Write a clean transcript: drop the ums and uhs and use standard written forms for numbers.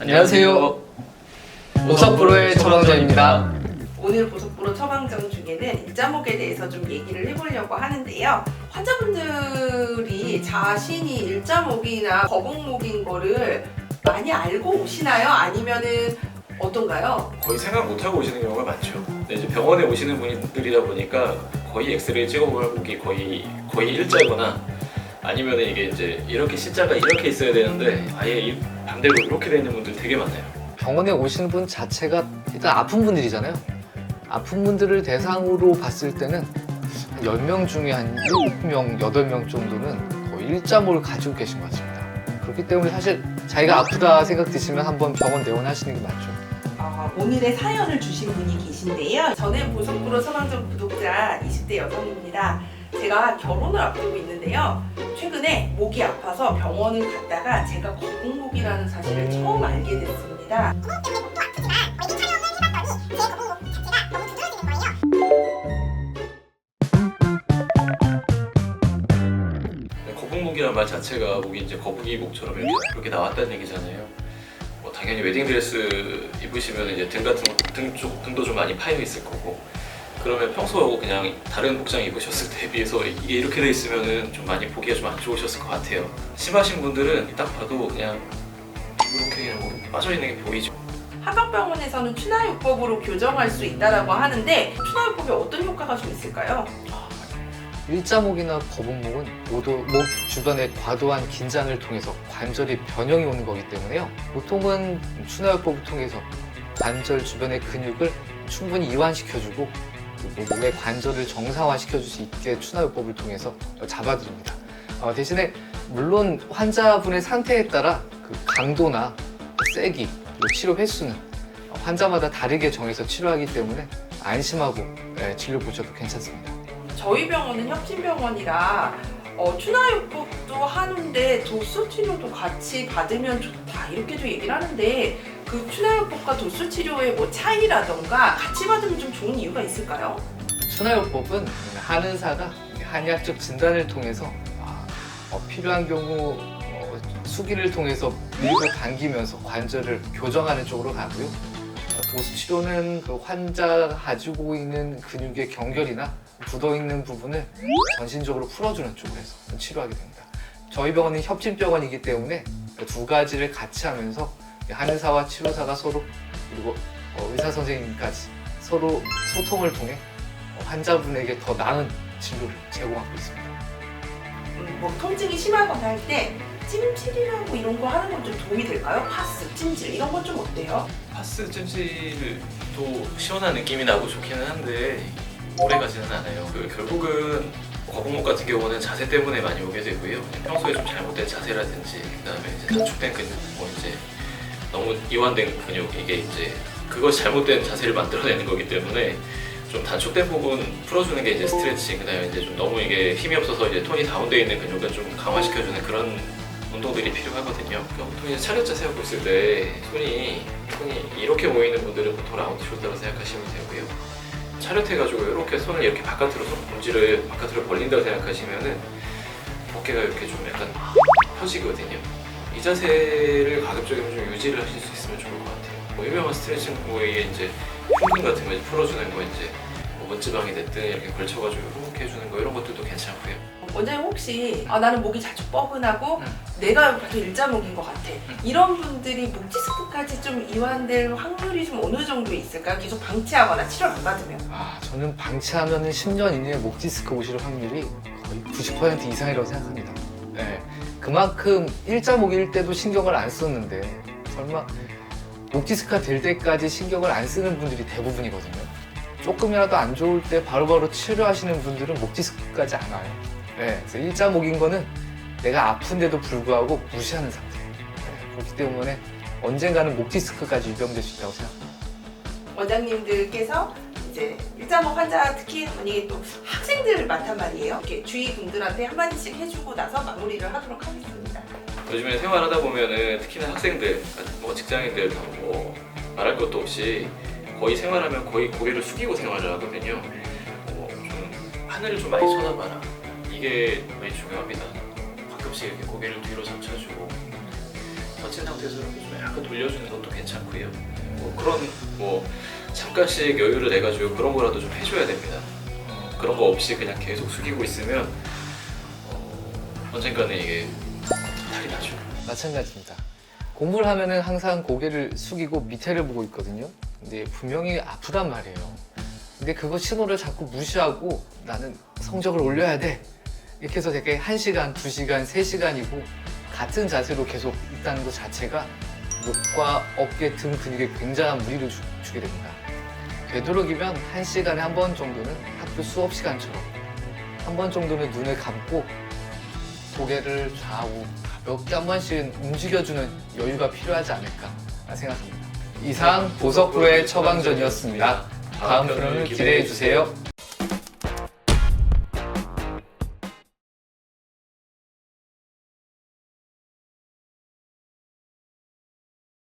안녕하세요. 보석프로의 처방전입니다. 오늘 보석프로 처방전 중에는 일자목에 대해서 좀 얘기를 해보려고 하는데요. 환자분들이 자신이 일자목이나 거북목인 거를 많이 알고 오시나요? 아니면은 어떤가요? 거의 생각 못하고 오시는 경우가 많죠. 근데 이제 병원에 오시는 분들이다 보니까 거의 엑스레이 찍어보면 목이 거의 일자거나 아니면 이게 이제 이렇게 C자가 이렇게 있어야 되는데 아예 반대로 이렇게 되어 있는 분들 되게 많아요. 병원에 오시는 분 자체가 일단 아픈 분들이잖아요. 아픈 분들을 대상으로 봤을 때는 한 10명 중에 한 7명, 8명 정도는 거의 일자목을 가지고 계신 것 같습니다. 그렇기 때문에 사실 자기가 아프다 생각 드시면 한번 병원 내원하시는 게 맞죠. 오늘의 사연을 주신 분이 계신데요. 저는 보석프로 처방전 구독자 20대 여성입니다. 제가 결혼을 앞두고 있는데요. 최근에 목이 아파서 병원을 갔다가 제가 거북목이라는 사실을 처음 알게 됐습니다. 거북목이라는 말 자체가 목이 이제 거북이 목처럼 이렇게 그렇게 나왔다는 얘기잖아요. 뭐 당연히 웨딩드레스 입으시면 이제 등도 좀 많이 파여 있을 거고. 그러면 평소 그냥 다른 복장 입으셨을 때 비해서 이게 이렇게 돼 있으면은 좀 많이 보기가 좀 안 좋으셨을 것 같아요. 심하신 분들은 딱 봐도 그냥 이렇게 뭐 빠져 있는 게 보이죠. 한방병원에서는 추나요법으로 교정할 수 있다고 하는데 추나요법에 어떤 효과가 좀 있을까요? 일자목이나 거북목은 모두 목 주변의 과도한 긴장을 통해서 관절이 변형이 오는 거기 때문에요. 보통은 추나요법을 통해서 관절 주변의 근육을 충분히 이완시켜주고 그리고 몸의 관절을 정상화시켜줄 수 있게 추나요법을 통해서 잡아드립니다. 대신에 물론 환자분의 상태에 따라 그 강도나 세기 그리고 치료 횟수는 환자마다 다르게 정해서 치료하기 때문에 안심하고 진료 보셔도 괜찮습니다. 저희 병원은 협진병원이라 추나요법도 하는데 도수 치료도 같이 받으면 좋다 이렇게도 얘기를 하는데 그 추나요법과 도수 치료의 뭐 차이라던가 같이 받으면 좀 좋은 이유가 있을까요? 추나요법은 한의사가 한의학적 진단을 통해서 필요한 경우 수기를 통해서 밀고 당기면서 관절을 교정하는 쪽으로 가고요. 도수 치료는 그 환자가 가지고 있는 근육의 경결이나 굳어있는 부분을 전신적으로 풀어주는 쪽에서 치료하게 됩니다. 저희 병원은 협진병원이기 때문에 두 가지를 같이 하면서 한의사와 치료사가 서로 그리고 의사 선생님까지 서로 소통을 통해 환자분에게 더 나은 진료를 제공하고 있습니다. 뭐 통증이 심하거나 할 때 찜질이라고 이런 거 하는 건 좀 도움이 될까요? 파스, 찜질 이런 건 좀 어때요? 파스 찜질도 시원한 느낌이 나고 좋기는 한데 오래 가지는 않아요. 결국은 거북목 같은 경우는 자세 때문에 많이 오게 되고요. 평소에 좀 잘못된 자세라든지 그다음에 이제 단축된 근육, 뭐 이제 너무 이완된 근육 이게 이제 그것이 잘못된 자세를 만들어내는 거기 때문에 좀 단축된 부분 풀어주는 게 이제 스트레칭, 그다음에 이제 좀 너무 이게 힘이 없어서 이제 톤이 다운되어 있는 근육을 좀 강화시켜주는 그런 운동들이 필요하거든요. 보통 이제 차렷 자세 하고 있을 때 손이 이렇게 모이는 분들은 보통 라운드 숄더라고 생각하시면 되고요. 차렷해가지고 이렇게 손을 이렇게 바깥으로 검지를 바깥으로 벌린다고 생각하시면은 어깨가 이렇게 좀 약간 펴지거든요. 이 자세를 가급적이면 좀 유지를 하실 수 있으면 좋을 것 같아요. 뭐 유명한 스트레칭 부위에 이제 흉근 같은 거 이제 풀어주는 거 이제 뭐 먼지방이 됐든 이렇게 걸쳐가지고 이렇게 해주는 거 이런 것들도 괜찮고요. 원장님 혹시 나는 목이 자주 뻐근하고 내가 봐도 일자목인 것 같아 이런 분들이 목 디스크까지 좀 이완될 확률이 좀 어느 정도 있을까요? 계속 방치하거나 치료를 안 받으면? 저는 방치하면 10년 이내에 목 디스크 오실 확률이 거의 90% 이상이라고 생각합니다. 네, 그만큼 일자목일 때도 신경을 안 썼는데 설마 목 디스크가 될 때까지 신경을 안 쓰는 분들이 대부분이거든요. 조금이라도 안 좋을 때 바로바로 치료하시는 분들은 목 디스크까지 안 와요. 네, 그래서 일자목인 거는 내가 아픈데도 불구하고 무시하는 상태. 네, 그렇기 때문에 언젠가는 목 디스크까지 유병될 수 있다고 생각합니다. 원장님들께서 이제 일자목 환자 특히 만약에 또 학생들을 맡단 말이에요. 이렇게 주위 분들한테 한마디씩 해주고 나서 마무리를 하도록 하겠습니다. 요즘에 생활하다 보면은 특히나 학생들, 뭐 직장인들 다 뭐 말할 것도 없이 거의 생활하면 거의 고개를 숙이고 생활을 하거든요. 좀 하늘을 좀 많이 쳐다봐라. 이게 많이 중요합니다. 가끔씩 이렇게 고개를 뒤로 젖혀주고 거친 상태에서 이렇게 좀 약간 돌려주는 것도 괜찮고요. 그런 잠깐씩 여유를 내 가지고 그런 거라도 좀 해줘야 됩니다. 그런 거 없이 그냥 계속 숙이고 있으면 언젠가는 이게 탈이 나죠. 마찬가지입니다. 공부를 하면은 항상 고개를 숙이고 밑에를 보고 있거든요. 근데 분명히 아프단 말이에요. 근데 그거 신호를 자꾸 무시하고 나는 성적을 올려야 돼. 이렇게 해서 되게 1시간, 2시간, 3시간이고 같은 자세로 계속 있다는 것 자체가 목과 어깨, 등 근육에 굉장한 무리를 주게 됩니다. 되도록이면 1시간에 한 번 정도는 학교 수업 시간처럼 한 번 정도는 눈을 감고 고개를 좌우 가볍게 한 번씩 움직여주는 여유가 필요하지 않을까 생각합니다. 이상 보석 프로의 처방전이었습니다. 다음 프로를 기대해 주세요.